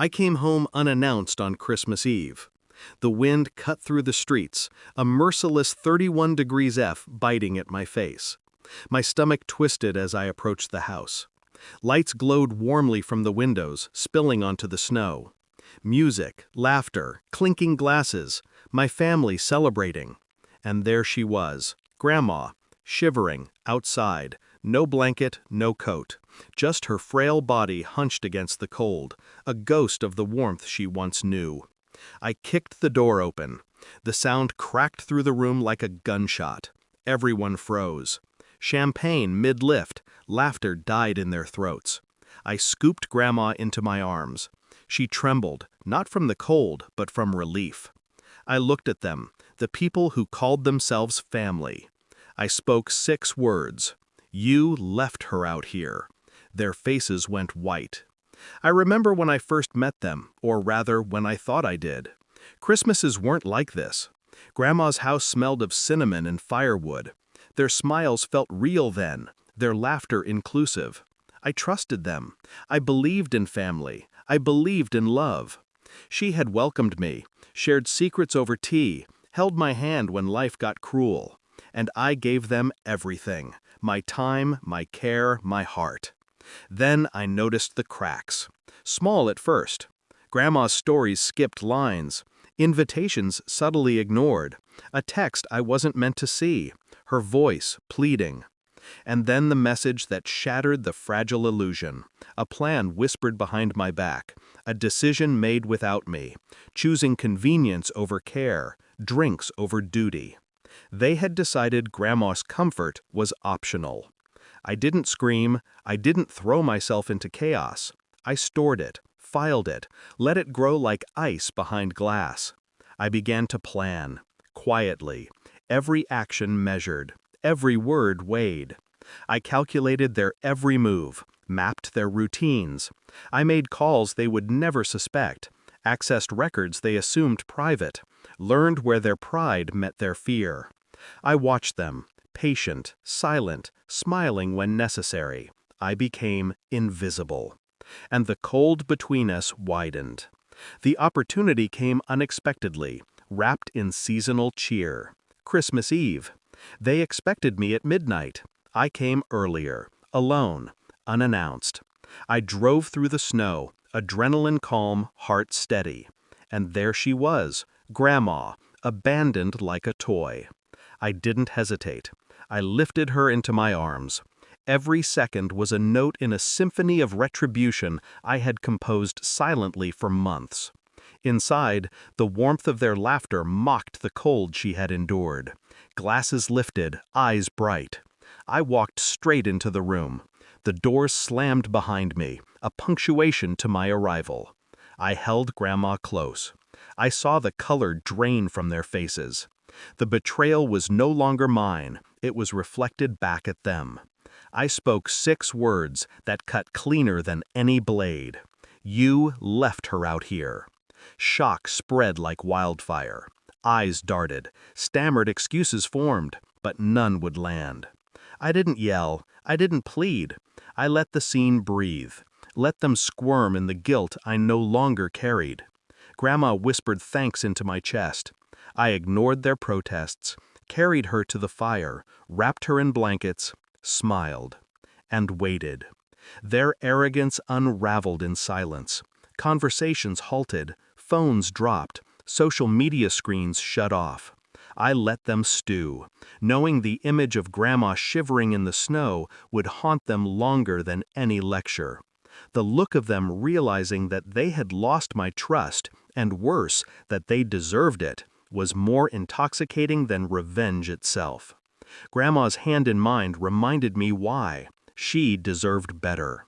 I came home unannounced on Christmas Eve. The wind cut through the streets, a merciless 31 degrees F biting at my face. My stomach twisted as I approached the house. Lights glowed warmly from the windows, spilling onto the snow. Music, laughter, clinking glasses, my family celebrating. And there she was, Grandma, shivering, outside, no blanket, no coat, just her frail body hunched against the cold, a ghost of the warmth she once knew. I kicked the door open. The sound cracked through the room like a gunshot. Everyone froze. Champagne mid-lift, laughter died in their throats. I scooped Grandma into my arms. She trembled, not from the cold, but from relief. I looked at them, the people who called themselves family. I spoke 6 words. You left her out here. Their faces went white. I remember when I first met them, or rather, when I thought I did. Christmases weren't like this. Grandma's house smelled of cinnamon and firewood. Their smiles felt real then, their laughter inclusive. I trusted them. I believed in family. I believed in love. She had welcomed me, shared secrets over tea, held my hand when life got cruel. And I gave them everything, my time, my care, my heart. Then I noticed the cracks. Small at first. Grandma's stories skipped lines, invitations subtly ignored, a text I wasn't meant to see, her voice pleading. And then the message that shattered the fragile illusion, a plan whispered behind my back, a decision made without me, choosing convenience over care, drinks over duty. They had decided Grandma's comfort was optional. I didn't scream, I didn't throw myself into chaos. I stored it, filed it, let it grow like ice behind glass. I began to plan, quietly, every action measured, every word weighed. I calculated their every move, mapped their routines. I made calls they would never suspect, accessed records they assumed private, learned where their pride met their fear. I watched them, patient, silent, smiling when necessary. I became invisible. And the cold between us widened. The opportunity came unexpectedly, wrapped in seasonal cheer. Christmas Eve. They expected me at midnight. I came earlier, alone, unannounced. I drove through the snow, adrenaline calm, heart steady. And there she was, Grandma, abandoned like a toy. I didn't hesitate. I lifted her into my arms. Every second was a note in a symphony of retribution I had composed silently for months. Inside, the warmth of their laughter mocked the cold she had endured. Glasses lifted, eyes bright. I walked straight into the room. The doors slammed behind me, a punctuation to my arrival. I held Grandma close. I saw the color drain from their faces. The betrayal was no longer mine, it was reflected back at them. I spoke 6 words that cut cleaner than any blade. You left her out here. Shock spread like wildfire. Eyes darted, stammered excuses formed, but none would land. I didn't yell, I didn't plead. I let the scene breathe, let them squirm in the guilt I no longer carried. Grandma whispered thanks into my chest. I ignored their protests, carried her to the fire, wrapped her in blankets, smiled, and waited. Their arrogance unraveled in silence. Conversations halted, phones dropped, social media screens shut off. I let them stew, knowing the image of Grandma shivering in the snow would haunt them longer than any lecture. The look of them realizing that they had lost my trust, and worse, that they deserved it, was more intoxicating than revenge itself. Grandma's hand in mind reminded me why. She deserved better.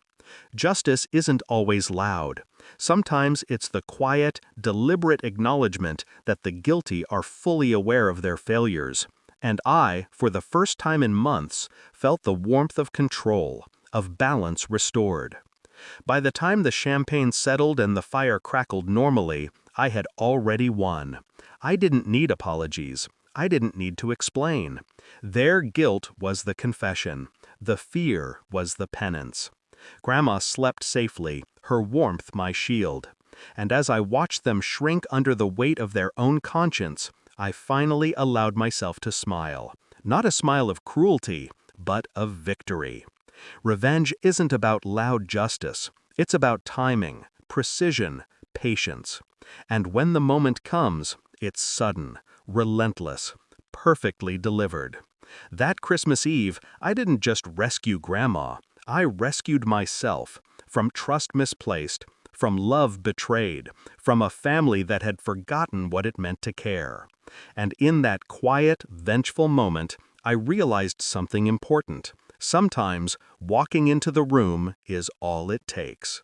Justice isn't always loud. Sometimes it's the quiet, deliberate acknowledgement that the guilty are fully aware of their failures. And I, for the first time in months, felt the warmth of control, of balance restored. By the time the champagne settled and the fire crackled normally, I had already won. I didn't need apologies. I didn't need to explain. Their guilt was the confession. The fear was the penance. Grandma slept safely, her warmth my shield. And as I watched them shrink under the weight of their own conscience, I finally allowed myself to smile. Not a smile of cruelty, but of victory. Revenge isn't about loud justice. It's about timing, precision, patience. And when the moment comes, it's sudden, relentless, perfectly delivered. That Christmas Eve, I didn't just rescue Grandma. I rescued myself from trust misplaced, from love betrayed, from a family that had forgotten what it meant to care. And in that quiet, vengeful moment, I realized something important. Sometimes, walking into the room is all it takes.